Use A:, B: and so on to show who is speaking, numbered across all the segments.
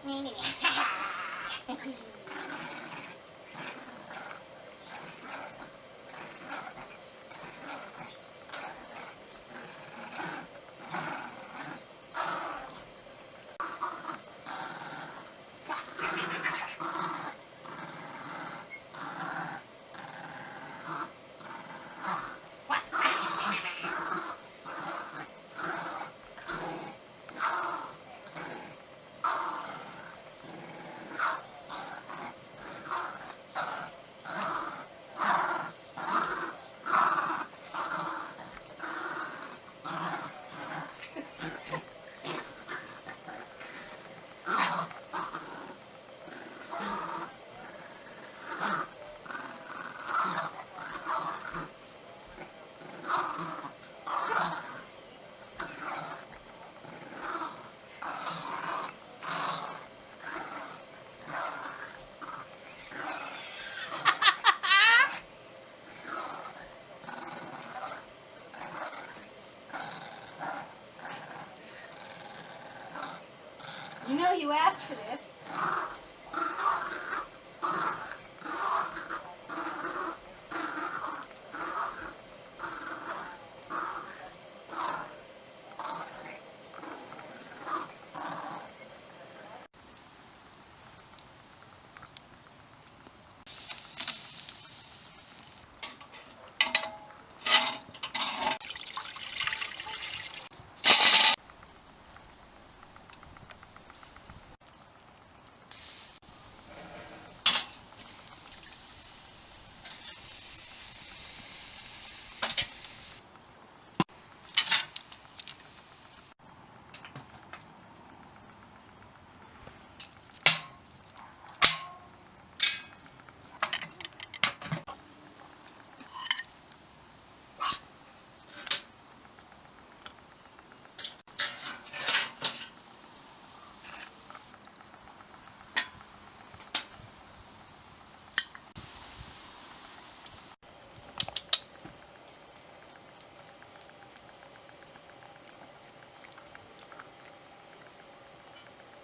A: You know you asked for this.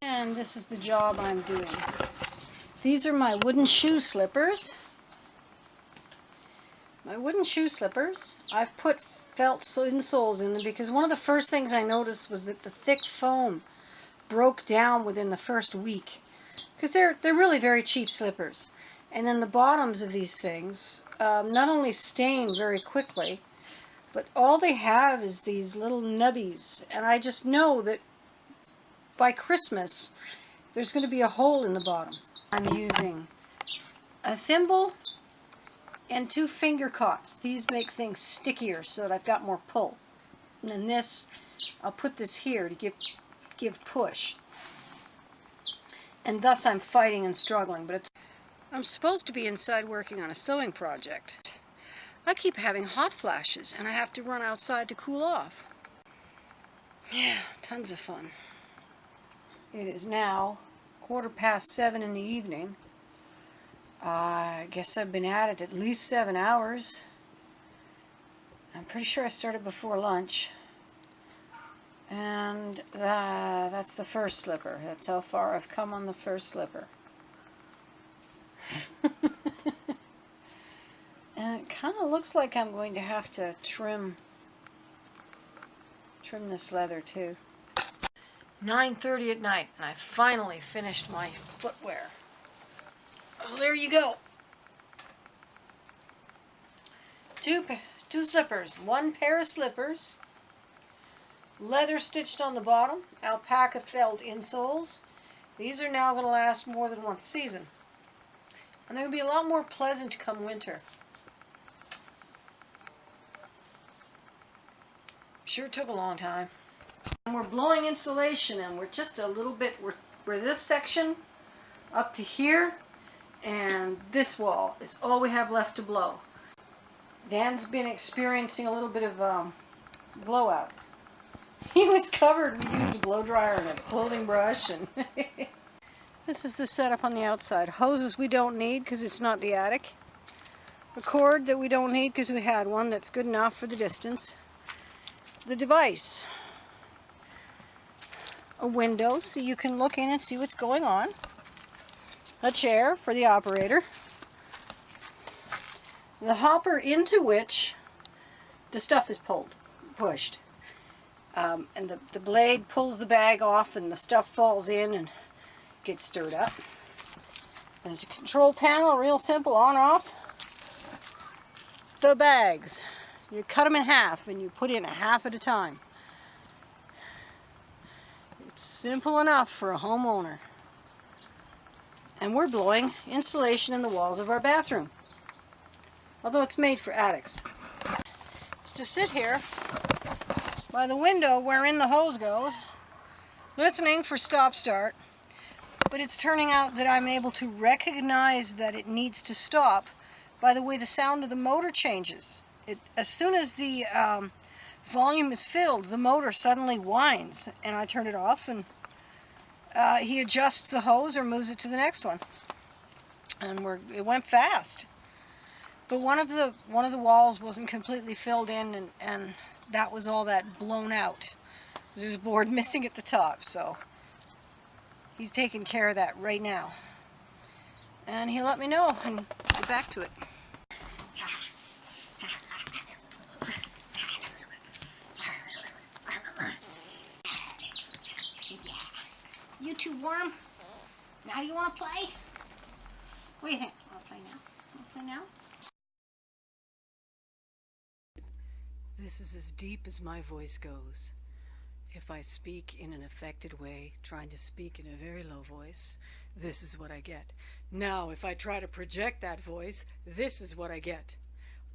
A: And this is the job I'm doing. These are my wooden shoe slippers. My wooden shoe slippers. I've put felt insoles in them because one of the first things I noticed was that the thick foam broke down within the first week. Because they're really very cheap slippers. And then the bottoms of these things not only stain very quickly, but all they have is these little nubbies. And I just know that by Christmas, there's going to be a hole in the bottom. I'm using a thimble and 2 finger cots. These make things stickier so that I've got more pull. And then this, I'll put this here to give push. And thus I'm fighting and struggling. But I'm supposed to be inside working on a sewing project. I keep having hot flashes and I have to run outside to cool off. Yeah, tons of fun. It is now 7:15 in the evening. I guess I've been at it at least 7 hours. I'm pretty sure I started before lunch. And that's the first slipper. That's how far I've come on the first slipper. And it kind of looks like I'm going to have to trim this leather too. 9:30 at night, and I finally finished my footwear. So there you go. Two slippers. 1 pair of slippers. Leather stitched on the bottom. Alpaca felt insoles. These are now going to last more than 1 season. And they're going to be a lot more pleasant come winter. Sure took a long time. And we're blowing insulation, and we're just a little bit, we're this section up to here, and this wall is all we have left to blow. Dan's been experiencing a little bit of blowout. He was covered. We used a blow dryer and a clothing brush, and this is the setup on the outside. Hoses we don't need because it's not the attic. A cord that we don't need because we had one that's good enough for the distance. The device. a window so you can look in and see what's going on. A chair for the operator. The hopper into which the stuff is pushed. And the blade pulls the bag off and the stuff falls in and gets stirred up. There's a control panel, real simple, on off. The bags. You cut them in half and you put in a half at a time. It's simple enough for a homeowner. And we're blowing insulation in the walls of our bathroom. Although it's made for attics. It's to sit here by the window wherein the hose goes, listening for stop-start. But it's turning out that I'm able to recognize that it needs to stop by the way the sound of the motor changes. As soon as the volume is filled, the motor suddenly whines, and I turn it off, and he adjusts the hose or moves it to the next one. And it went fast. But one of the walls wasn't completely filled in, and that was all that blown out. There's a board missing at the top, so he's taking care of that right now. And he'll let me know and get back to it. You too warm? Now you want to play? What do you think? Want to play now? Want to play now? This is as deep as my voice goes. If I speak in an affected way, trying to speak in a very low voice, this is what I get. Now, if I try to project that voice, this is what I get.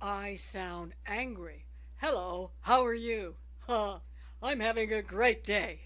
A: I sound angry. Hello, how are you? I'm having a great day.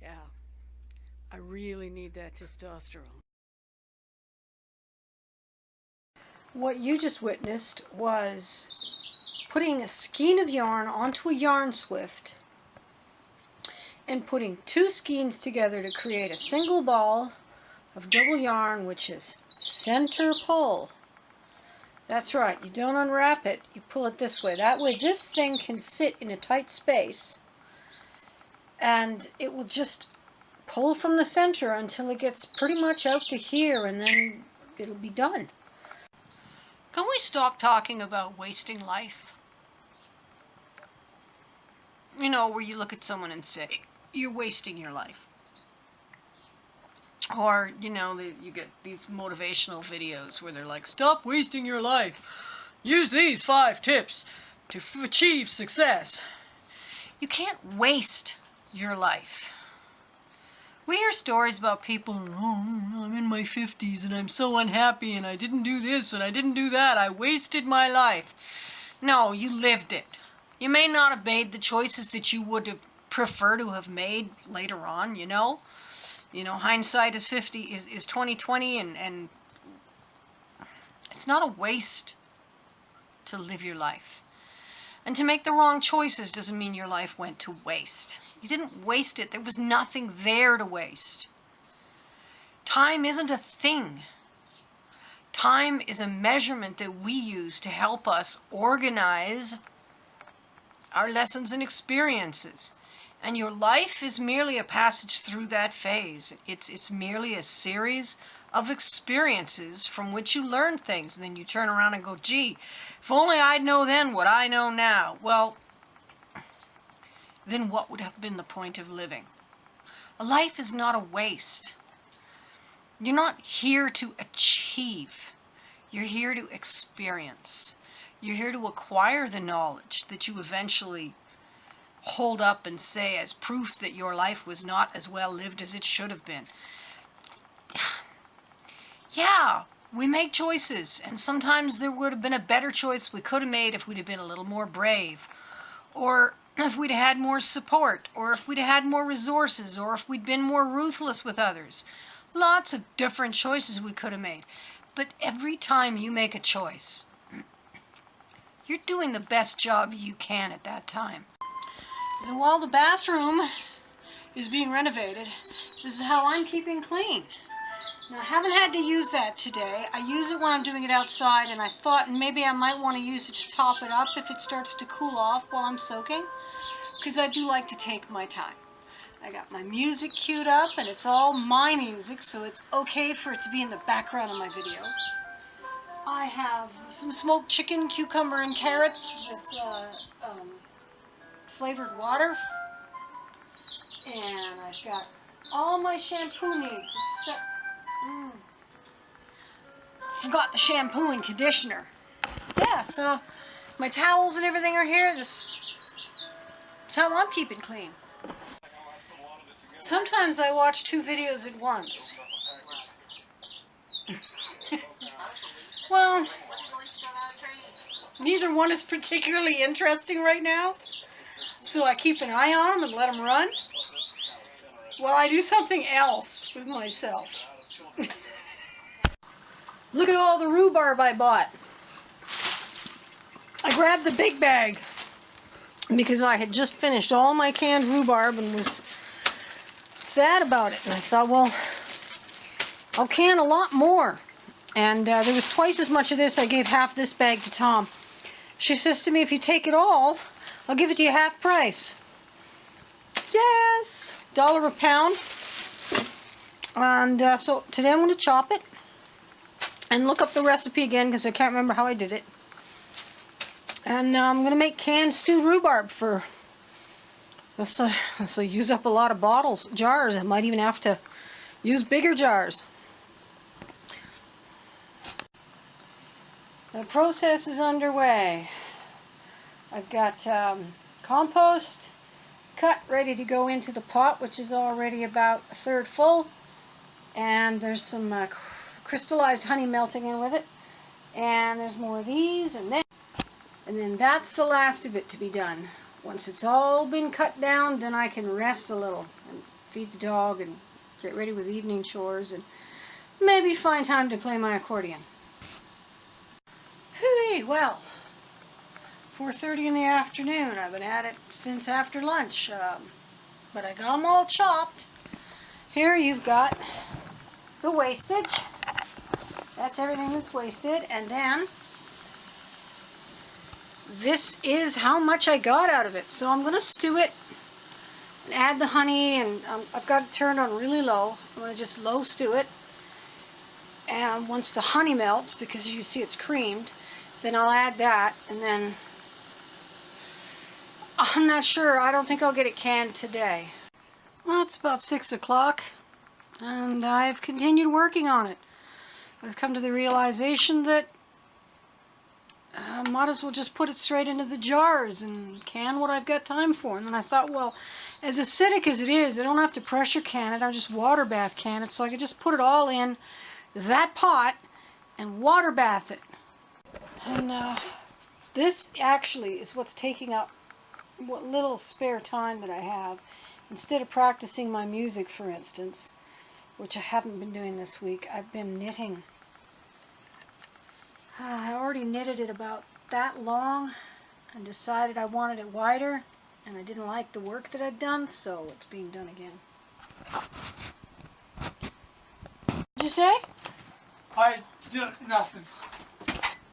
A: Yeah, I really need that testosterone. What you just witnessed was putting a skein of yarn onto a yarn swift and putting two skeins together to create a single ball of double yarn, which is center pull. That's right, you don't unwrap it, you pull it this way. That way this thing can sit in a tight space and it will just pull from the center until it gets pretty much out to here, and then it'll be done. Can we stop talking about wasting life? You know, where you look at someone and say, you're wasting your life. Or, you know, you get these motivational videos where they're like, stop wasting your life. Use these 5 tips to achieve success. You can't waste your life. We hear stories about people, oh, I'm in my 50s and I'm so unhappy and I didn't do this and I didn't do that. I wasted my life. No, you lived it. You may not have made the choices that you would have preferred to have made later on, you know. You know, hindsight is 20/20, and it's not a waste to live your life. And to make the wrong choices doesn't mean your life went to waste. You didn't waste it. There was nothing there to waste. Time isn't a thing. Time is a measurement that we use to help us organize our lessons and experiences. And your life is merely a passage through that phase. It's merely a series of experiences from which you learn things. And then you turn around and go, gee, if only I'd know then what I know now. Well, then what would have been the point of living? A life is not a waste. You're not here to achieve. You're here to experience. You're here to acquire the knowledge that you eventually hold up and say as proof that your life was not as well lived as it should have been. Yeah, we make choices, and sometimes there would have been a better choice we could have made if we'd have been a little more brave, or if we'd have had more support, or if we'd have had more resources, or if we'd been more ruthless with others. Lots of different choices we could have made. But every time you make a choice, you're doing the best job you can at that time. So while the bathroom is being renovated, this is how I'm keeping clean. Now, I haven't had to use that today. I use it when I'm doing it outside, and I thought maybe I might want to use it to top it up if it starts to cool off while I'm soaking, because I do like to take my time. I got my music queued up, and it's all my music, so it's okay for it to be in the background of my video. I have some smoked chicken, cucumber, and carrots with flavored water. And I've got all my shampoo needs except... forgot the shampoo and conditioner. Yeah, so my towels and everything are here. That's how I'm keeping clean. Sometimes I watch 2 videos at once. Well, neither one is particularly interesting right now, so I keep an eye on them and let them run while I do something else with myself. Look at all the rhubarb I bought. I grabbed the big bag because I had just finished all my canned rhubarb and was sad about it. And I thought, well, I'll can a lot more. And there was twice as much of this. I gave half this bag to Tom. She says to me, if you take it all, I'll give it to you half price. Yes! $1 a pound. And so today I'm going to chop it and look up the recipe again because I can't remember how I did it. And I'm going to make canned stewed rhubarb for... This will use up a lot of jars. I might even have to use bigger jars. The process is underway. I've got compost cut, ready to go into the pot, which is already about a third full. And there's some crystallized honey melting in with it. And there's more of these, and then that's the last of it to be done. Once it's all been cut down, then I can rest a little and feed the dog and get ready with evening chores and maybe find time to play my accordion. Hey, well, 4:30 in the afternoon. I've been at it since after lunch, but I got them all chopped. Here you've got the wastage. That's everything that's wasted, and then this is how much I got out of it. So I'm going to stew it and add the honey, and I've got it turned on really low. I'm going to just low stew it. And once the honey melts, because as you see it's creamed, then I'll add that, and then I'm not sure. I don't think I'll get it canned today. Well, it's about 6 o'clock, and I've continued working on it. I've come to the realization that I might as well just put it straight into the jars and can what I've got time for. And then I thought, well, as acidic as it is, I don't have to pressure can it. I'll just water bath can it. So I could just put it all in that pot and water bath it. And this actually is what's taking up what little spare time that I have. Instead of practicing my music, for instance, which I haven't been doing this week, I've been knitting. I already knitted it about that long and decided I wanted it wider, and I didn't like the work that I'd done, so it's being done again. What'd you say?
B: I did nothing.